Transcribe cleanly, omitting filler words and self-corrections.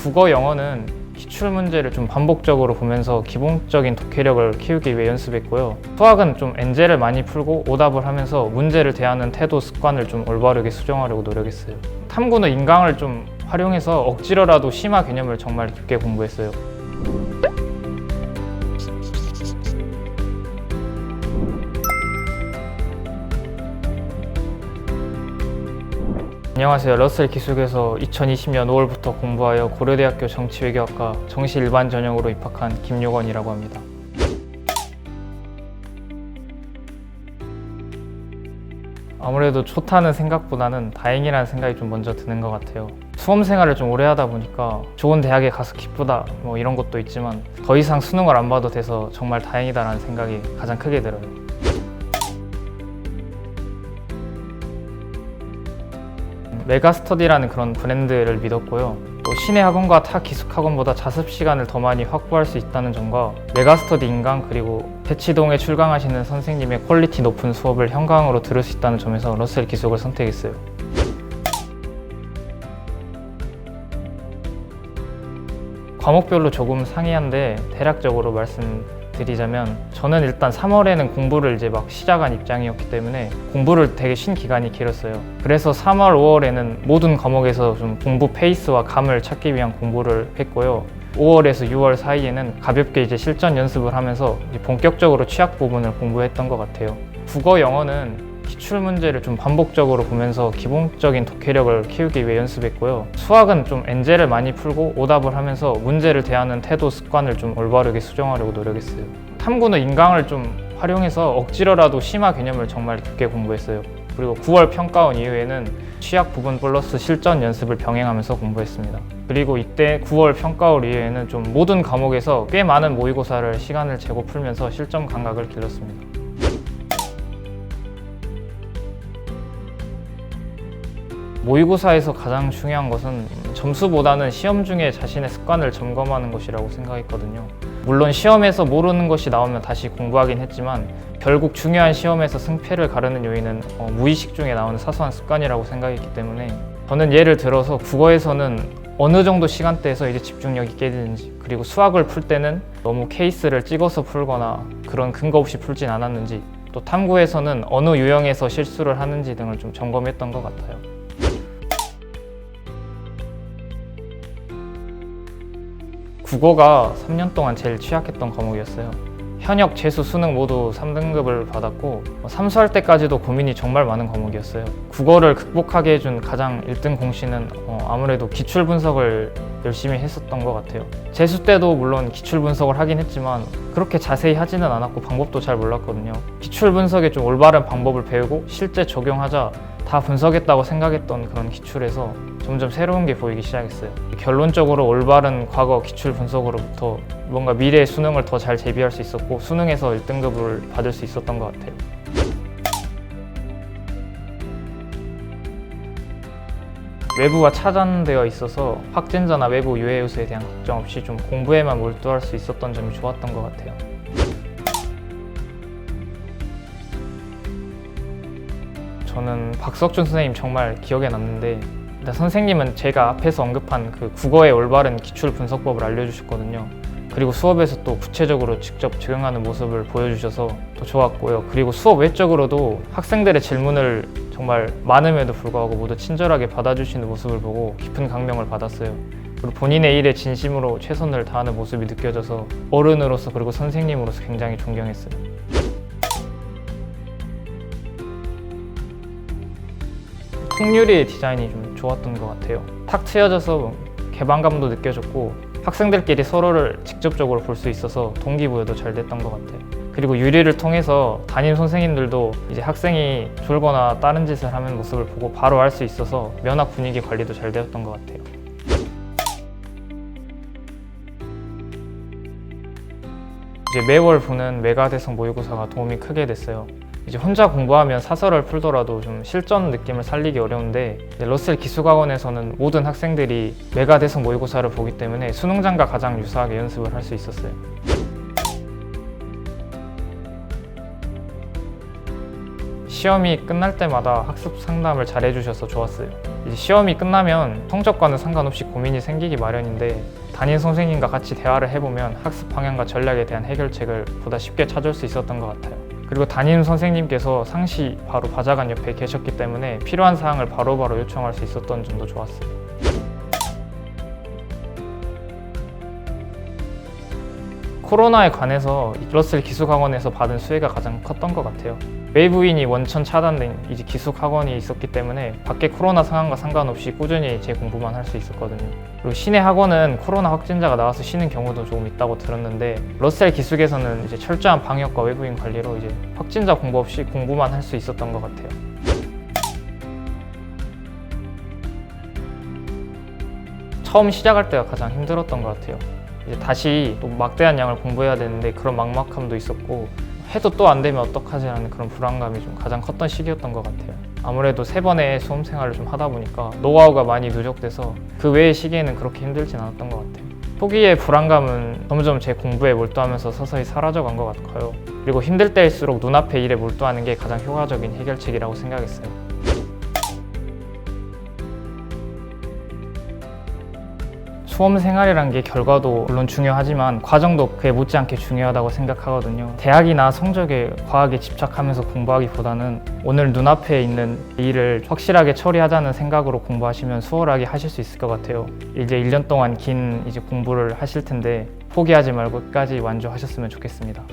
국어, 영어는 기출 문제를 좀 반복적으로 보면서 기본적인 독해력을 키우기 위해 연습했고요. 수학은 좀 엔제를 많이 풀고 오답을 하면서 문제를 대하는 태도, 습관을 좀 올바르게 수정하려고 노력했어요. 탐구는 인강을 좀 활용해서 억지로라도 심화 개념을 정말 깊게 공부했어요. 안녕하세요. 러셀 기숙에서 2020년 5월부터 공부하여 고려대학교 정치외교학과 정시 일반 전형으로 입학한 김요건이라고 합니다. 아무래도 좋다는 생각보다는 다행이라는 생각이 좀 먼저 드는 것 같아요. 수험 생활을 좀 오래 하다 보니까 좋은 대학에 가서 기쁘다 뭐 이런 것도 있지만 더 이상 수능을 안 봐도 돼서 정말 다행이다라는 생각이 가장 크게 들어요. 메가스터디라는 그런 브랜드를 믿었고요. 또 시내 학원과 타 기숙학원보다 자습 시간을 더 많이 확보할 수 있다는 점과 메가스터디 인강 그리고 대치동에 출강하시는 선생님의 퀄리티 높은 수업을 현강으로 들을 수 있다는 점에서 러셀 기숙을 선택했어요. 과목별로 조금 상이한데 대략적으로 말씀드리자면 저는 일단 3월에는 공부를 이제 막 시작한 입장이었기 때문에 공부를 되게 쉰 기간이 길었어요. 그래서 3월, 5월에는 모든 과목에서 좀 공부 페이스와 감을 찾기 위한 공부를 했고요. 5월에서 6월 사이에는 가볍게 이제 실전 연습을 하면서 이제 본격적으로 취약 부분을 공부했던 것 같아요. 국어, 영어는 기출 문제를 좀 반복적으로 보면서 기본적인 독해력을 키우기 위해 연습했고요. 수학은 좀 엔제를 많이 풀고 오답을 하면서 문제를 대하는 태도, 습관을 좀 올바르게 수정하려고 노력했어요. 탐구는 인강을 좀 활용해서 억지로라도 심화 개념을 정말 깊게 공부했어요. 그리고 9월 평가원 이후에는 취약 부분 플러스 실전 연습을 병행하면서 공부했습니다. 그리고 이때 9월 평가원 이후에는 좀 모든 과목에서 꽤 많은 모의고사를 시간을 재고 풀면서 실전 감각을 길렀습니다. 모의고사에서 가장 중요한 것은 점수보다는 시험 중에 자신의 습관을 점검하는 것이라고 생각했거든요. 물론 시험에서 모르는 것이 나오면 다시 공부하긴 했지만 결국 중요한 시험에서 승패를 가르는 요인은 무의식 중에 나오는 사소한 습관이라고 생각했기 때문에 저는 예를 들어서 국어에서는 어느 정도 시간대에서 이제 집중력이 깨지는지, 그리고 수학을 풀 때는 너무 케이스를 찍어서 풀거나 그런 근거 없이 풀진 않았는지, 또 탐구에서는 어느 유형에서 실수를 하는지 등을 좀 점검했던 것 같아요. 국어가 3년 동안 제일 취약했던 과목이었어요. 현역, 재수, 수능 모두 3등급을 받았고 삼수할 때까지도 고민이 정말 많은 과목이었어요. 국어를 극복하게 해준 가장 1등 공신은 아무래도 기출 분석을 열심히 했었던 것 같아요. 재수 때도 물론 기출 분석을 하긴 했지만 그렇게 자세히 하지는 않았고 방법도 잘 몰랐거든요. 기출 분석의 좀 올바른 방법을 배우고 실제 적용하자 다 분석했다고 생각했던 그런 기출에서 점점 새로운 게 보이기 시작했어요. 결론적으로 올바른 과거 기출 분석으로부터 뭔가 미래의 수능을 더 잘 대비할 수 있었고 수능에서 1등급을 받을 수 있었던 것 같아요. 외부와 차단되어 있어서 확진자나 외부 유해 요소에 대한 걱정 없이 좀 공부에만 몰두할 수 있었던 점이 좋았던 것 같아요. 저는 박석준 선생님 정말 기억에 남는데 일단 선생님은 제가 앞에서 언급한 그 국어의 올바른 기출 분석법을 알려주셨거든요. 그리고 수업에서 또 구체적으로 직접 적용하는 모습을 보여주셔서 더 좋았고요. 그리고 수업 외적으로도 학생들의 질문을 정말 많음에도 불구하고 모두 친절하게 받아주시는 모습을 보고 깊은 감명을 받았어요. 그리고 본인의 일에 진심으로 최선을 다하는 모습이 느껴져서 어른으로서 그리고 선생님으로서 굉장히 존경했어요. 통유리 디자인이 좀 좋았던 것 같아요. 탁 트여져서 개방감도 느껴졌고 학생들끼리 서로를 직접적으로 볼 수 있어서 동기부여도 잘 됐던 것 같아요. 그리고 유리를 통해서 담임 선생님들도 이제 학생이 졸거나 다른 짓을 하는 모습을 보고 바로 알 수 있어서 면학 분위기 관리도 잘 되었던 것 같아요. 이제 매월 보는 메가대성 모의고사가 도움이 크게 됐어요. 이제 혼자 공부하면 사설을 풀더라도 좀 실전 느낌을 살리기 어려운데 러셀 기숙학원에서는 모든 학생들이 메가대성 모의고사를 보기 때문에 수능장과 가장 유사하게 연습을 할 수 있었어요. 시험이 끝날 때마다 학습 상담을 잘 해주셔서 좋았어요. 이제 시험이 끝나면 성적과는 상관없이 고민이 생기기 마련인데 담임 선생님과 같이 대화를 해보면 학습 방향과 전략에 대한 해결책을 보다 쉽게 찾을 수 있었던 것 같아요. 그리고 담임 선생님께서 상시 바로 바자관 옆에 계셨기 때문에 필요한 사항을 바로바로 요청할 수 있었던 점도 좋았어요. 코로나에 관해서 러셀 기숙학원에서 받은 수혜가 가장 컸던 것 같아요. 웨이브인이 원천 차단된 이제 기숙학원이 있었기 때문에 밖에 코로나 상황과 상관없이 꾸준히 제 공부만 할 수 있었거든요. 그리고 시내 학원은 코로나 확진자가 나와서 쉬는 경우도 조금 있다고 들었는데 러셀 기숙에서는 이제 철저한 방역과 외부인 관리로 이제 확진자 공부 없이 공부만 할 수 있었던 것 같아요. 처음 시작할 때가 가장 힘들었던 것 같아요. 이제 다시 또 막대한 양을 공부해야 되는데 그런 막막함도 있었고 해도 또 안 되면 어떡하지라는 그런 불안감이 좀 가장 컸던 시기였던 것 같아요. 아무래도 3번의 수험 생활을 좀 하다 보니까 노하우가 많이 누적돼서 그 외의 시기에는 그렇게 힘들진 않았던 것 같아요. 초기의 불안감은 점점 제 공부에 몰두하면서 서서히 사라져간 것 같아요. 그리고 힘들 때일수록 눈앞의 일에 몰두하는 게 가장 효과적인 해결책이라고 생각했어요. 수험 생활이란 게 결과도 물론 중요하지만 과정도 그에 못지않게 중요하다고 생각하거든요. 대학이나 성적에 과하게 집착하면서 공부하기보다는 오늘 눈앞에 있는 일을 확실하게 처리하자는 생각으로 공부하시면 수월하게 하실 수 있을 것 같아요. 이제 1년 동안 긴 공부를 하실 텐데 포기하지 말고 끝까지 완주하셨으면 좋겠습니다.